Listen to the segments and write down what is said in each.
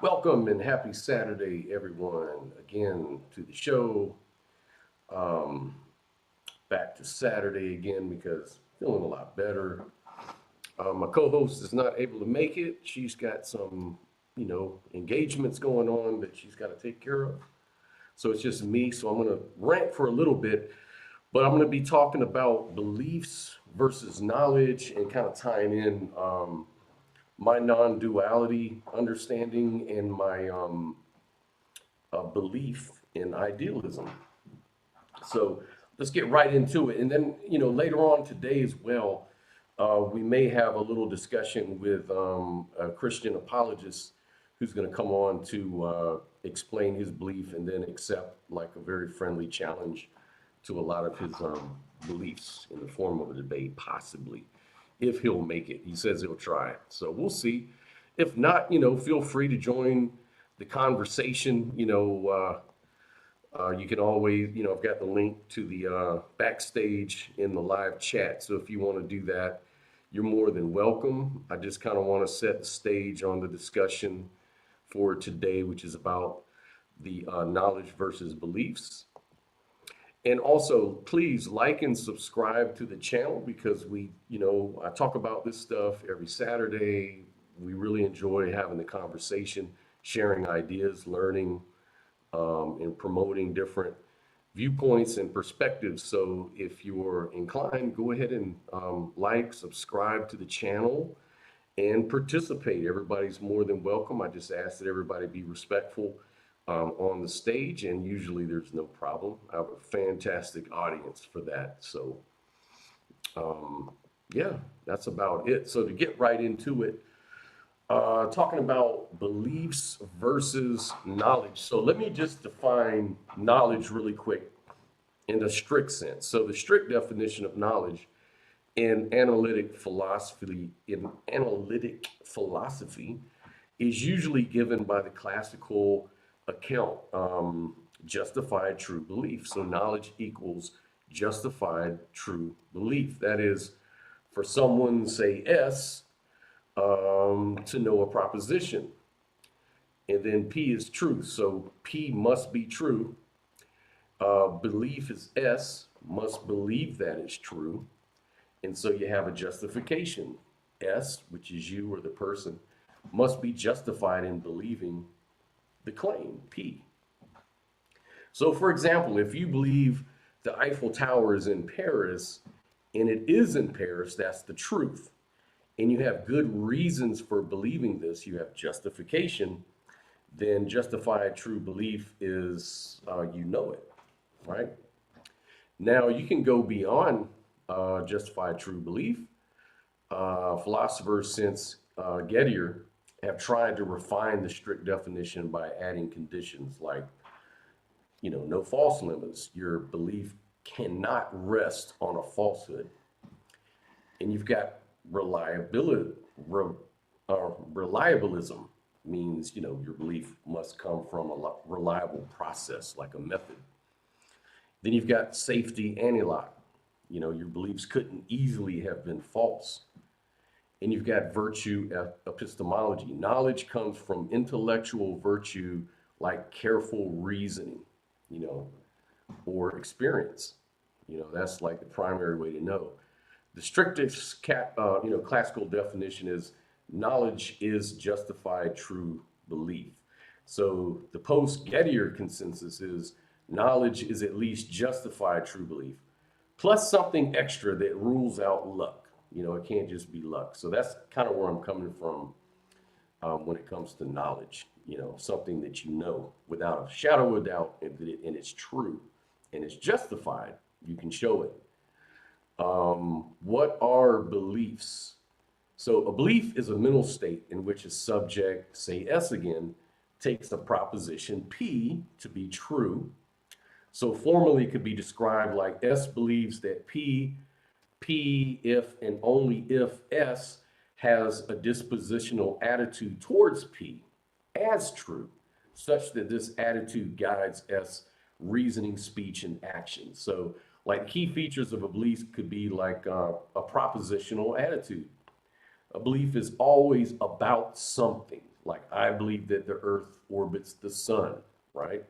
Welcome and happy Saturday, everyone, again to the show. Um, Back to Saturday again because feeling a lot better. My co-host is not able to make it. She's got some, engagements going on that she's got to take care of. So it's just me. So I'm going to rant for a little bit, but I'm going to be talking about beliefs versus knowledge and kind of tying in my non-duality understanding and my belief in idealism. So let's get right into it. And then, later on today as well, we may have a little discussion with a Christian apologist who's going to come on to explain his belief and then accept like a very friendly challenge to a lot of his beliefs in the form of a debate, possibly, if he'll make it. He says he'll try it. So we'll see. If not, feel free to join the conversation. You can always, I've got the link to the backstage in the live chat. So if you want to do that, you're more than welcome. I just kind of want to set the stage on the discussion for today, which is about the knowledge versus beliefs. And also, please like and subscribe to the channel because I talk about this stuff every Saturday. We really enjoy having the conversation, sharing ideas, learning, and promoting different viewpoints and perspectives. So if you're inclined, go ahead and like, subscribe to the channel, and participate. Everybody's more than welcome. I just ask that everybody be respectful on the stage, and usually there's no problem. I have a fantastic audience for that. So yeah, that's about it. So to get right into it, talking about beliefs versus knowledge. So let me just define knowledge really quick in a strict sense. So the strict definition of knowledge in analytic philosophy is usually given by the classical account, justified true belief. So knowledge equals justified true belief. That is, for someone, say S, to know a proposition. And then P is truth. So P must be true. Belief is S, must believe that it's true. And so you have a justification. S, which is you or the person, must be justified in believing the claim, P. So for example, if you believe the Eiffel Tower is in Paris, and it is in Paris, that's the truth. And you have good reasons for believing this, you have justification, then justified true belief is you know it, right? Now you can go beyond justified true belief. Philosophers since Gettier have tried to refine the strict definition by adding conditions like, no false limits. Your belief cannot rest on a falsehood. And you've got reliability. Reliabilism means, your belief must come from a reliable process, like a method. Then you've got safety anti-lock. Your beliefs couldn't easily have been false. And you've got virtue epistemology. Knowledge comes from intellectual virtue like careful reasoning, or experience. That's like the primary way to know. The strictest classical definition is knowledge is justified true belief. So the post-Gettier consensus is knowledge is at least justified true belief, plus something extra that rules out luck. It can't just be luck. So that's kind of where I'm coming from when it comes to knowledge. Something that without a shadow of doubt, and it's true, and it's justified. You can show it. What are beliefs? So a belief is a mental state in which a subject, say S again, takes a proposition P to be true, So formally it could be described like S believes that P if and only if S has a dispositional attitude towards P as true, such that this attitude guides S reasoning, speech, and action. So, like key features of a belief could be like a propositional attitude. A belief is always about something. Like I believe that the Earth orbits the sun, right?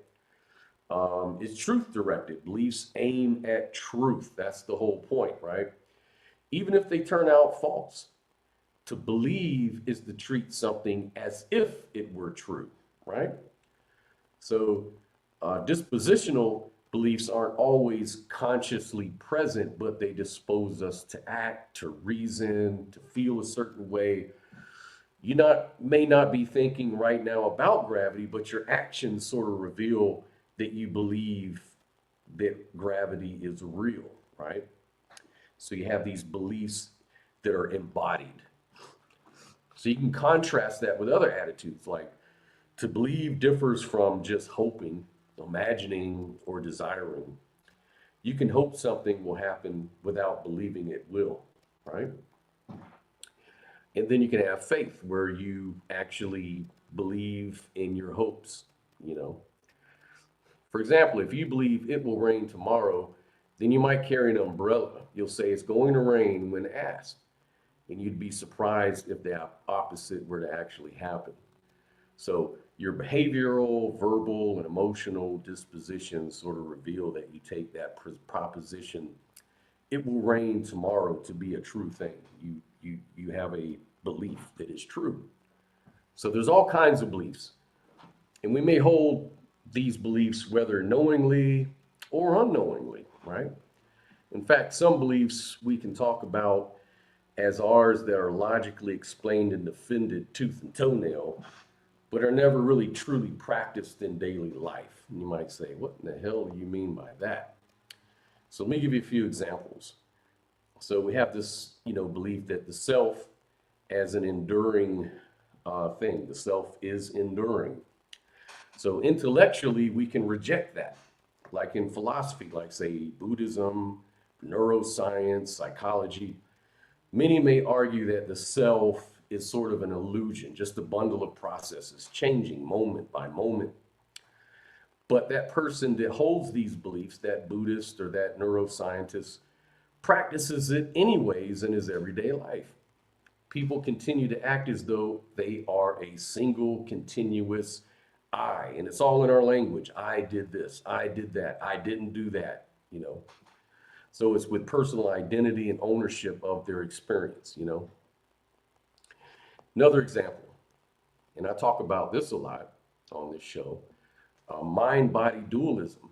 It's truth directed. Beliefs aim at truth. That's the whole point, right? Even if they turn out false. To believe is to treat something as if it were true, right? So, dispositional beliefs aren't always consciously present, but they dispose us to act, to reason, to feel a certain way. You not may not be thinking right now about gravity, but your actions sort of reveal that you believe that gravity is real, right? So you have these beliefs that are embodied. So you can contrast that with other attitudes, like to believe differs from just hoping, imagining, or desiring. You can hope something will happen without believing it will, right? And then you can have faith where you actually believe in your hopes, you know. For example, if you believe it will rain tomorrow, then you might carry an umbrella. You'll say it's going to rain when asked, and you'd be surprised if the opposite were to actually happen. So your behavioral, verbal, and emotional dispositions sort of reveal that you take that proposition, it will rain tomorrow, to be a true thing. You have a belief that is true. So there's all kinds of beliefs, and we may hold these beliefs whether knowingly or unknowingly, right? In fact, some beliefs we can talk about as ours that are logically explained and defended tooth and toenail, but are never really truly practiced in daily life. And you might say, what in the hell do you mean by that? So let me give you a few examples. So we have this, belief that the self as an enduring thing, the self is enduring. So intellectually, we can reject that. Like in philosophy, like say Buddhism, neuroscience, psychology, many may argue that the self is sort of an illusion, just a bundle of processes changing moment by moment. But that person that holds these beliefs, that Buddhist or that neuroscientist, practices it anyways in his everyday life. People continue to act as though they are a single continuous I, and it's all in our language. I did this, I did that, I didn't do that. So it's with personal identity and ownership of their experience. Another example, and I talk about this a lot on this show, mind body dualism.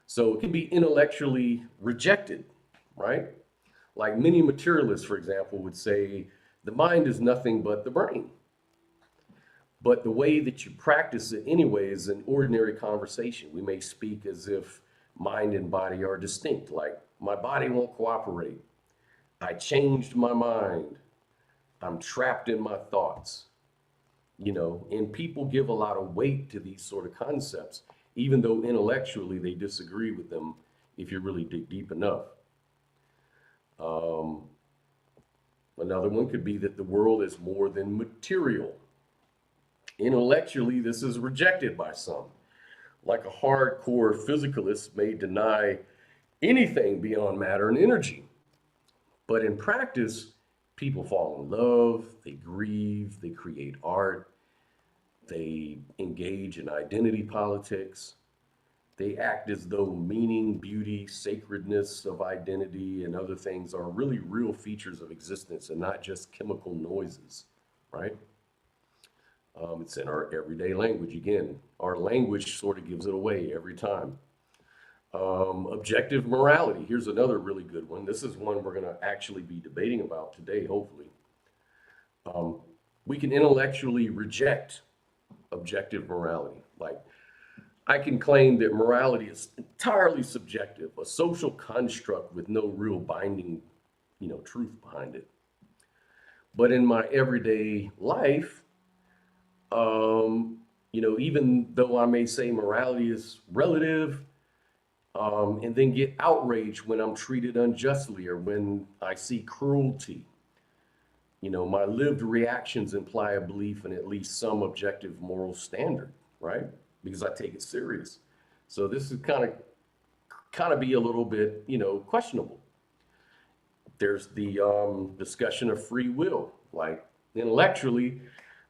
So it can be intellectually rejected, right? Like many materialists, for example, would say the mind is nothing but the brain. But the way that you practice it anyway is an ordinary conversation. We may speak as if mind and body are distinct, like my body won't cooperate. I changed my mind. I'm trapped in my thoughts. And people give a lot of weight to these sort of concepts, even though intellectually they disagree with them if you really dig deep enough. Um, Another one could be that the world is more than material. Intellectually, this is rejected by some. Like a hardcore physicalist may deny anything beyond matter and energy. But in practice, people fall in love, they grieve, they create art, they engage in identity politics. They act as though meaning, beauty, sacredness of identity, and other things are really real features of existence and not just chemical noises, right? It's in our everyday language. Again, our language sort of gives it away every time. Objective morality. Here's another really good one. This is one we're going to actually be debating about today, hopefully. Um, we can intellectually reject objective morality. Like, I can claim that morality is entirely subjective, a social construct with no real binding, truth behind it. But in my everyday life, even though I may say morality is relative, and then get outraged when I'm treated unjustly or when I see cruelty. My lived reactions imply a belief in at least some objective moral standard, right? Because I take it serious. So this is kind of be a little bit, questionable. There's the discussion of free will. Like intellectually,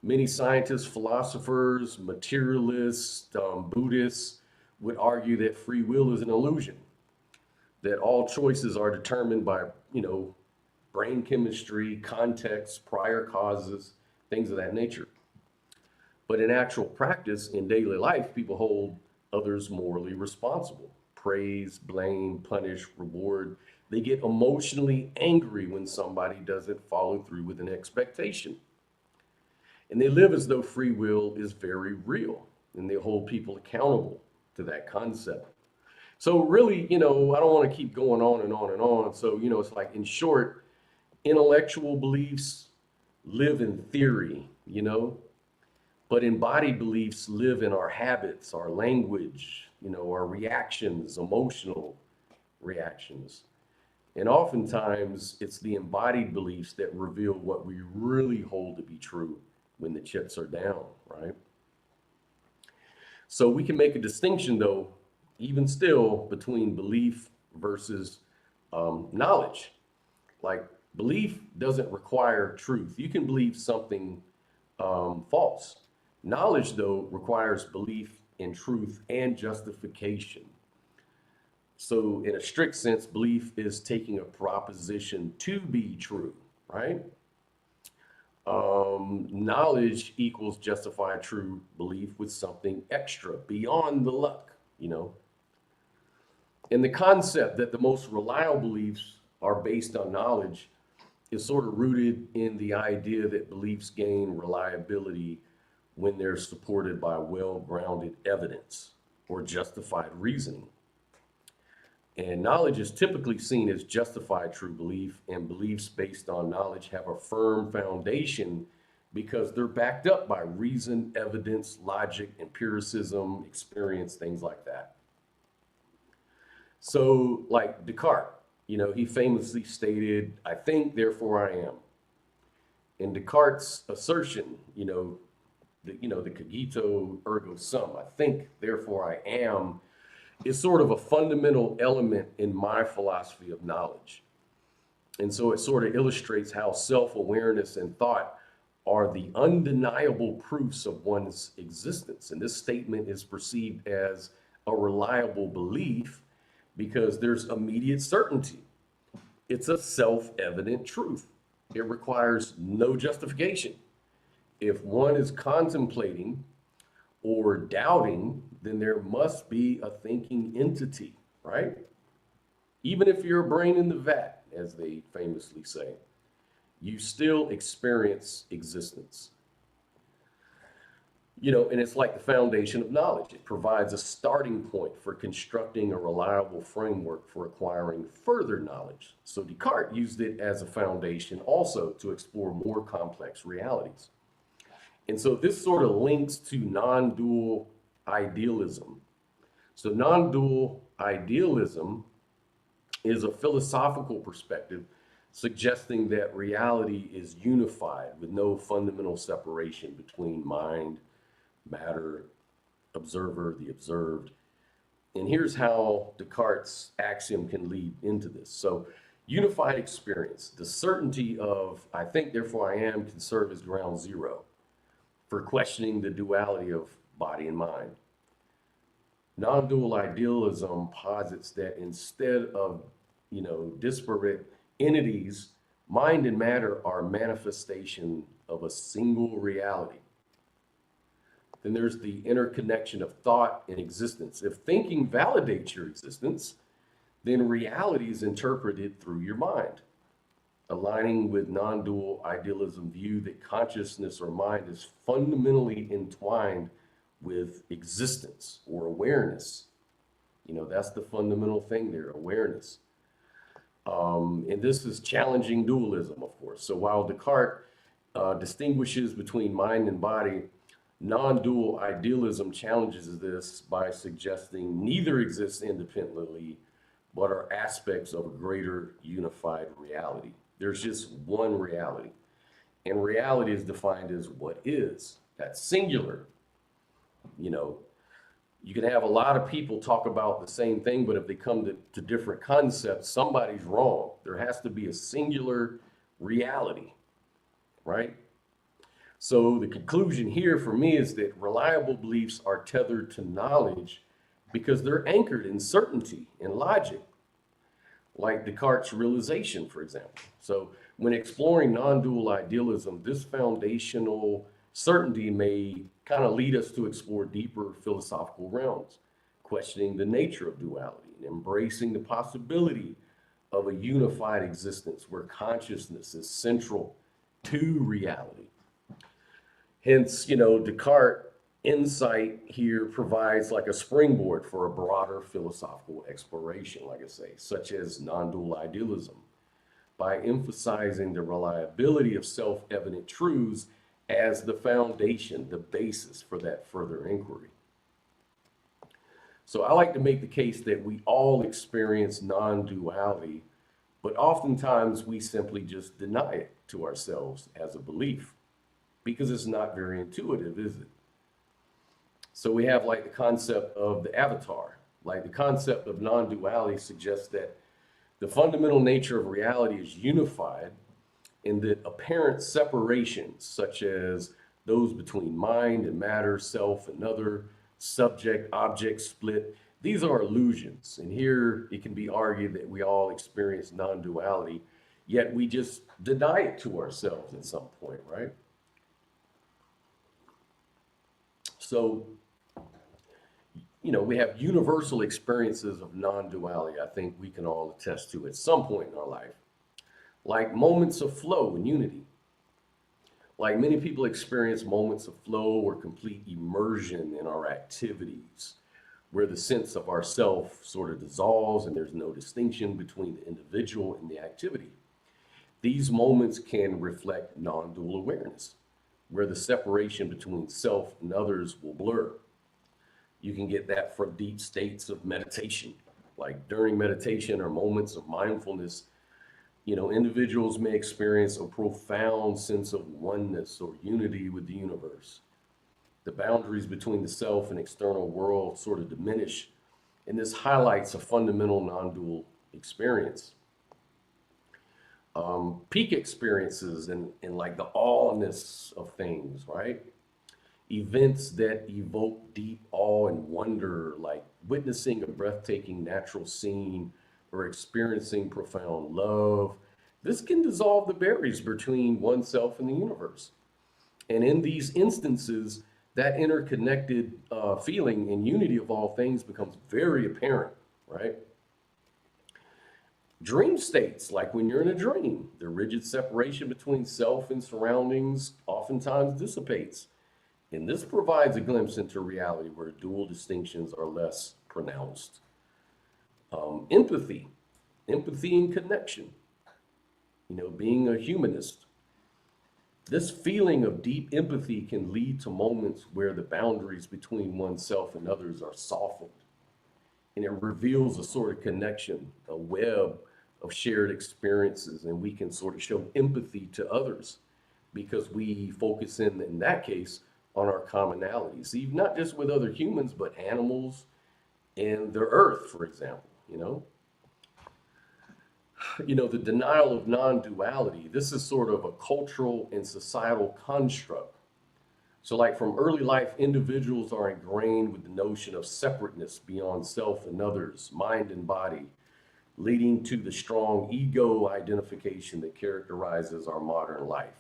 many scientists, philosophers, materialists, Buddhists would argue that free will is an illusion, that all choices are determined by, brain chemistry, context, prior causes, things of that nature. But in actual practice, in daily life, people hold others morally responsible. Praise, blame, punish, reward. They get emotionally angry when somebody doesn't follow through with an expectation. And they live as though free will is very real, and they hold people accountable to that concept. So, really, I don't want to keep going on and on and on. So, it's like, in short, intellectual beliefs live in theory, but embodied beliefs live in our habits, our language, our reactions, emotional reactions. And oftentimes, it's the embodied beliefs that reveal what we really hold to be true when the chips are down, right? So we can make a distinction, though, even still, between belief versus knowledge. Like, belief doesn't require truth. You can believe something false. Knowledge, though, requires belief in truth and justification. So, in a strict sense, belief is taking a proposition to be true, right? Knowledge equals justified true belief with something extra beyond the luck, you know. And the concept that the most reliable beliefs are based on knowledge is sort of rooted in the idea that beliefs gain reliability when they're supported by well grounded evidence or justified reasoning. And knowledge is typically seen as justified true belief, and beliefs based on knowledge have a firm foundation because they're backed up by reason, evidence, logic, empiricism, experience, things like that. So, like Descartes, he famously stated, "I think, therefore I am." In Descartes' assertion, the cogito ergo sum, "I think, therefore I am," is sort of a fundamental element in my philosophy of knowledge. And so it sort of illustrates how self awareness and thought are the undeniable proofs of one's existence. And this statement is perceived as a reliable belief because there's immediate certainty. It's a self evident truth, it requires no justification. If one is contemplating or doubting, then there must be a thinking entity, right? Even if you're a brain in the vat, as they famously say, you still experience existence. And it's like the foundation of knowledge. It provides a starting point for constructing a reliable framework for acquiring further knowledge. So Descartes used it as a foundation also to explore more complex realities. And so this sort of links to non dual idealism. So, non dual idealism is a philosophical perspective suggesting that reality is unified with no fundamental separation between mind, matter, observer, the observed. And here's how Descartes' axiom can lead into this. So, unified experience, the certainty of "I think, therefore I am" can serve as ground zero for questioning the duality of body and mind. Non dual idealism posits that instead of, disparate entities, mind and matter are manifestation of a single reality. Then there's the interconnection of thought and existence. If thinking validates your existence, then reality is interpreted through your mind, aligning with non dual idealism view that consciousness or mind is fundamentally entwined with existence or awareness. That's the fundamental thing there, awareness. And this is challenging dualism, of course. So while Descartes distinguishes between mind and body, Non-dual idealism challenges this by suggesting neither exists independently, but are aspects of a greater unified reality. There's just one reality, and reality is defined as what is. That's singular. You know, you can have a lot of people talk about the same thing, but if they come to different concepts, somebody's wrong. There has to be a singular reality, right? So the conclusion here for me is that reliable beliefs are tethered to knowledge because they're anchored in certainty and logic, like Descartes' realization, for example. So when exploring non-dual idealism, this foundational certainty may kind of lead us to explore deeper philosophical realms, questioning the nature of duality and embracing the possibility of a unified existence where consciousness is central to reality. Hence, Descartes' insight here provides like a springboard for a broader philosophical exploration, like I say, such as non-dual idealism, by emphasizing the reliability of self-evident truths as the foundation, the basis for that further inquiry. So I like to make the case that we all experience non-duality, but oftentimes we simply just deny it to ourselves as a belief because it's not very intuitive, is it? So we have like the concept of the avatar. Like the concept of non-duality suggests that the fundamental nature of reality is unified in that apparent separations, such as those between mind and matter, self and other, subject, object split, these are illusions. And here it can be argued that we all experience non-duality, yet we just deny it to ourselves at some point, right? So, we have universal experiences of non-duality. I think we can all attest to at some point in our life, like moments of flow and unity. Like many people experience moments of flow or complete immersion in our activities, where the sense of ourself sort of dissolves and there's no distinction between the individual and the activity. These moments can reflect non-dual awareness, where the separation between self and others will blur. You can get that from deep states of meditation. Like during meditation or moments of mindfulness, individuals may experience a profound sense of oneness or unity with the universe. The boundaries between the self and external world sort of diminish, and this highlights a fundamental non-dual experience. Peak experiences and like the allness of things, right? Events that evoke deep awe and wonder, like witnessing a breathtaking natural scene or experiencing profound love. This can dissolve the barriers between oneself and the universe. And in these instances, that interconnected feeling and unity of all things becomes very apparent, right? Dream states, like when you're in a dream, the rigid separation between self and surroundings oftentimes dissipates. And this provides a glimpse into reality where dual distinctions are less pronounced. Empathy, empathy and connection, being a humanist. This feeling of deep empathy can lead to moments where the boundaries between oneself and others are softened. And it reveals a sort of connection, a web of shared experiences, and we can sort of show empathy to others because we focus in that case, on our commonalities, even not just with other humans, but animals and the earth, for example, the denial of non-duality, this is sort of a cultural and societal construct. So like from early life, individuals are ingrained with the notion of separateness beyond self and others, mind and body, leading to the strong ego identification that characterizes our modern life.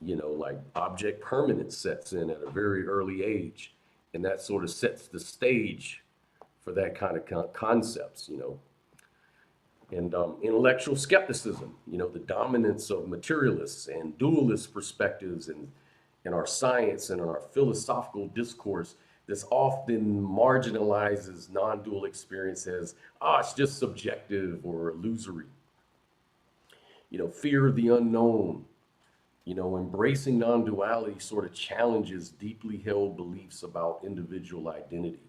Like object permanence sets in at a very early age, and that sort of sets the stage for that kind of concepts. And intellectual skepticism, the dominance of materialists and dualist perspectives in our science and in our philosophical discourse. This often marginalizes non-dual experience as, it's just subjective or illusory. Fear of the unknown, Embracing non-duality sort of challenges deeply held beliefs about individual identity.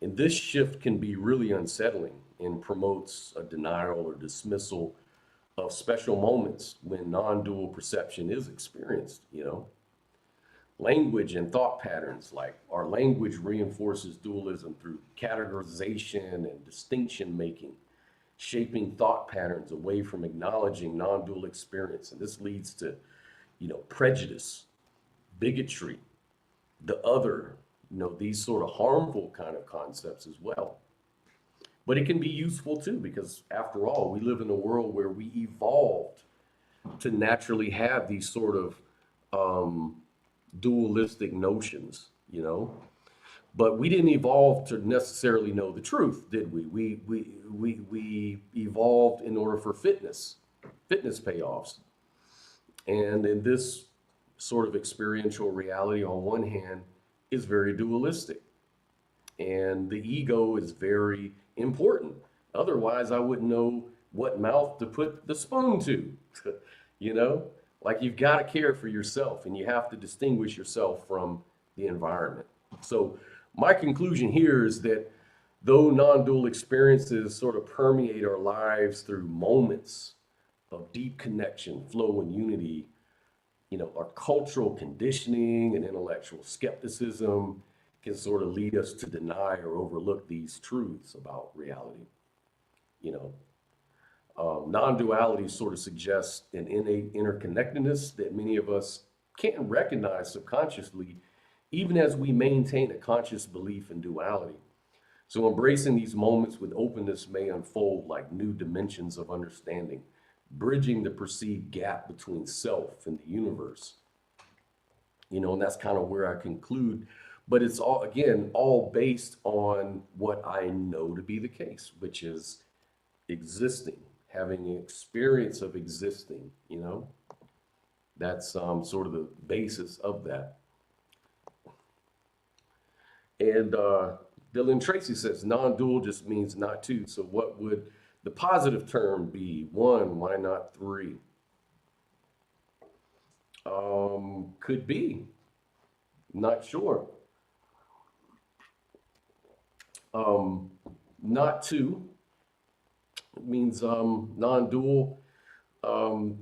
And this shift can be really unsettling and promotes a denial or dismissal of special moments when non-dual perception is experienced. Language and thought patterns, like our language reinforces dualism through categorization and distinction making, shaping thought patterns away from acknowledging non-dual experience. And this leads to, prejudice, bigotry, the other, these sort of harmful kind of concepts as well. But it can be useful too, because after all, we live in a world where we evolved to naturally have these sort of um, dualistic notions. But we didn't evolve to necessarily know the truth, did we? We evolved in order for fitness payoffs. And in this sort of experiential reality, on one hand, is very dualistic. And the ego is very important. Otherwise, I wouldn't know what mouth to put the spoon to. you know, like you've got to care for yourself and you have to distinguish yourself from the environment. So, my conclusion here is that though non dual experiences sort of permeate our lives through moments of deep connection, flow, and unity, our cultural conditioning and intellectual skepticism can sort of lead us to deny or overlook these truths about reality. You know, Non-duality sort of suggests an innate interconnectedness that many of us can't recognize subconsciously, even as we maintain a conscious belief in duality. So, embracing these moments with openness may unfold like new dimensions of understanding, bridging the perceived gap between self and the universe. And that's kind of where I conclude. But it's all, again, all based on what I know to be the case, which is existing, having an experience of existing. That's sort of the basis of that. And Dylan Tracy says non-dual just means not two. So what would the positive term be? One, why not three? Could be. Not sure. Um, Not two means non-dual um,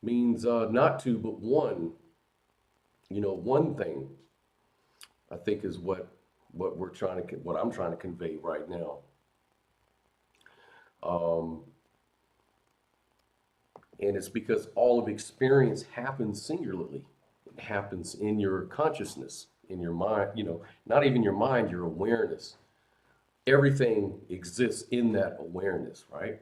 means not two, but one. One thing I think is what what I'm trying to convey right now. Um, and it's because all of experience happens singularly. It happens in your consciousness, in your mind. Not even your mind, your awareness. Everything exists in that awareness, right?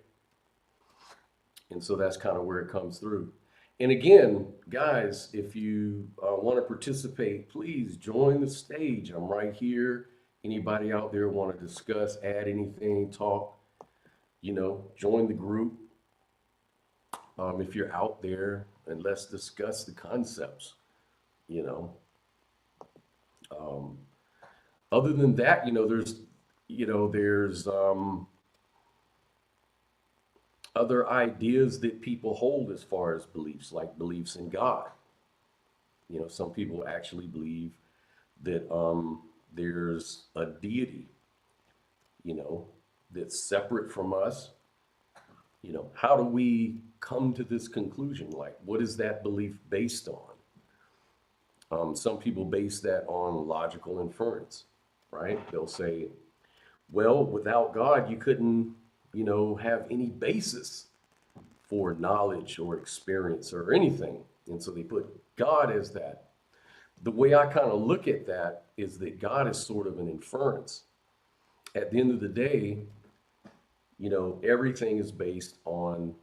And so that's kind of where it comes through. And again, guys, if you want to participate, please join the stage. I'm right here. Anybody out there want to discuss, add anything, talk, join the group. If you're out there, and let's discuss the concepts, you know. Um, Other than that, there's other ideas that people hold as far as beliefs, like beliefs in God. Some people actually believe that there's a deity, you know, that's separate from us. How do we come to this conclusion? Like, what is that belief based on? Some people base that on logical inference, right? They'll say, well, without God, you couldn't, have any basis for knowledge or experience or anything. And so they put God as that. The way I kind of look at that is that God is sort of an inference. At the end of the day, everything is based on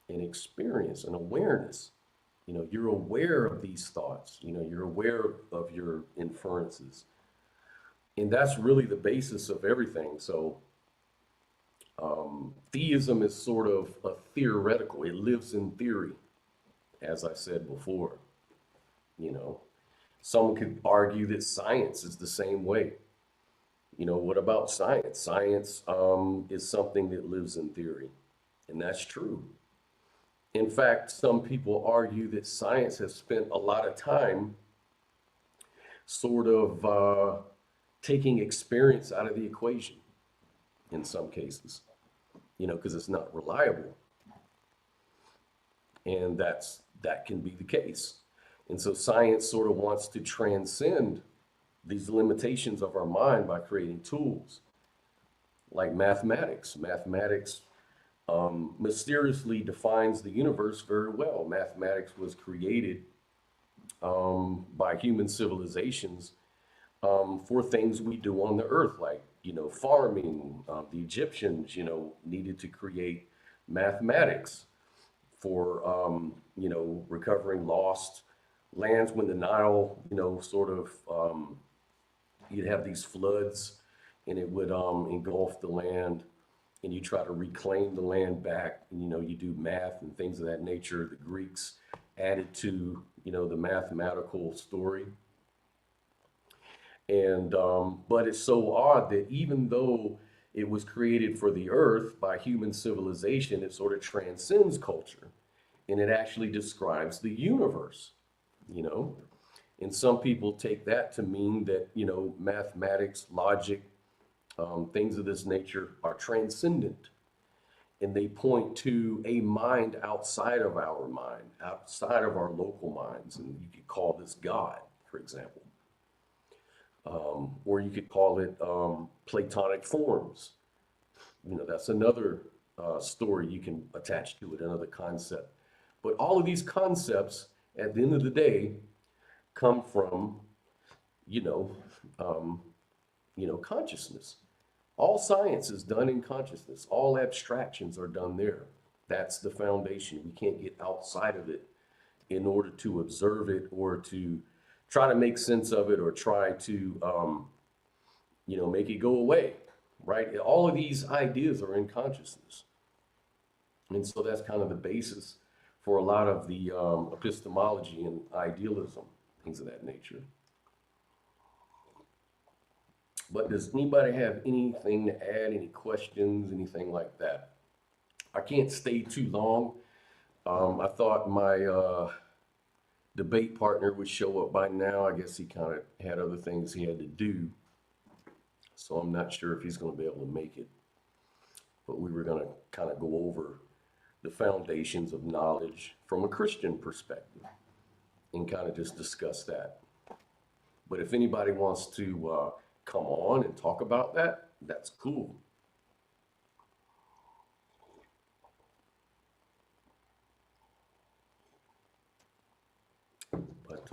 an experience, an awareness. You're aware of these thoughts, you're aware of your inferences. And that's really the basis of everything. So, theism is sort of a theoretical, it lives in theory, as I said before. You know, Someone could argue that science is the same way. What about science? Science is something that lives in theory, and that's true. In fact, some people argue that science has spent a lot of time sort of taking experience out of the equation in some cases, because it's not reliable. And that can be the case. And so science sort of wants to transcend these limitations of our mind by creating tools like mathematics. Mathematics mysteriously defines the universe very well. Mathematics was created by human civilizations for things we do on the earth, like, farming. The Egyptians, needed to create mathematics for, recovering lost lands when the Nile, sort of, you'd have these floods and it would engulf the land and you try to reclaim the land back. And, you do math and things of that nature. The Greeks added to, the mathematical story. And but it's so odd that even though it was created for the earth by human civilization, it sort of transcends culture and it actually describes the universe, you know. And some people take that to mean that, mathematics, logic, things of this nature are transcendent. And they point to a mind outside of our mind, outside of our local minds. And you could call this God, for example. Or you could call it Platonic forms. That's another story you can attach to it, another concept. But all of these concepts, at the end of the day, come from, you know, um, consciousness. All science is done in consciousness. All abstractions are done there. That's the foundation. We can't get outside of it in order to observe it or to try to make sense of it or try to, make it go away, right? All of these ideas are in consciousness. And so that's kind of the basis for a lot of the epistemology and idealism, things of that nature. But does anybody have anything to add, any questions, anything like that? I can't stay too long. I thought my debate partner would show up by now. I guess he kind of had other things he had to do. So I'm not sure if he's going to be able to make it. But we were going to kind of go over the foundations of knowledge from a Christian perspective and kind of just discuss that. But if anybody wants to come on and talk about that, that's cool. But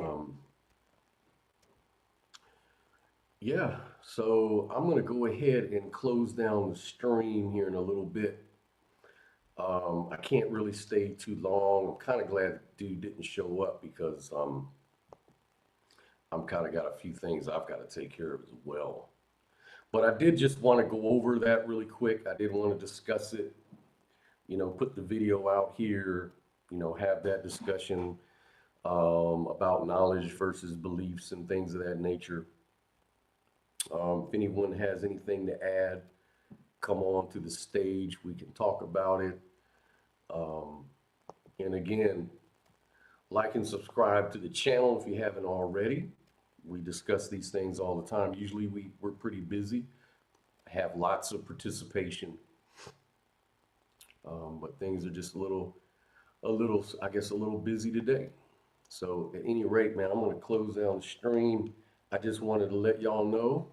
yeah, so I'm going to go ahead and close down the stream here in a little bit. I can't really stay too long. I'm kind of glad the dude didn't show up because I'm kind of got a few things I've got to take care of as well. But I did just want to go over that really quick. I did want to discuss it, put the video out here, have that discussion about knowledge versus beliefs and things of that nature. If anyone has anything to add, come on to the stage. We can talk about it. Um, and again, like and subscribe to the channel if you haven't already. We discuss these things all the time. Usually we're pretty busy, have lots of participation, but things are just I guess, a little busy today. So at any rate, man, I'm going to close down the stream. I just wanted to let y'all know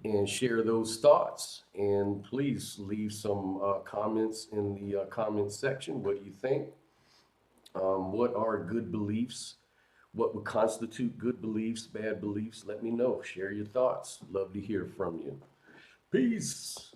and share those thoughts. And please leave some comments in the comment section. What do you think? What are good beliefs? What would constitute good beliefs, bad beliefs? Let me know. Share your thoughts. Love to hear from you. Peace.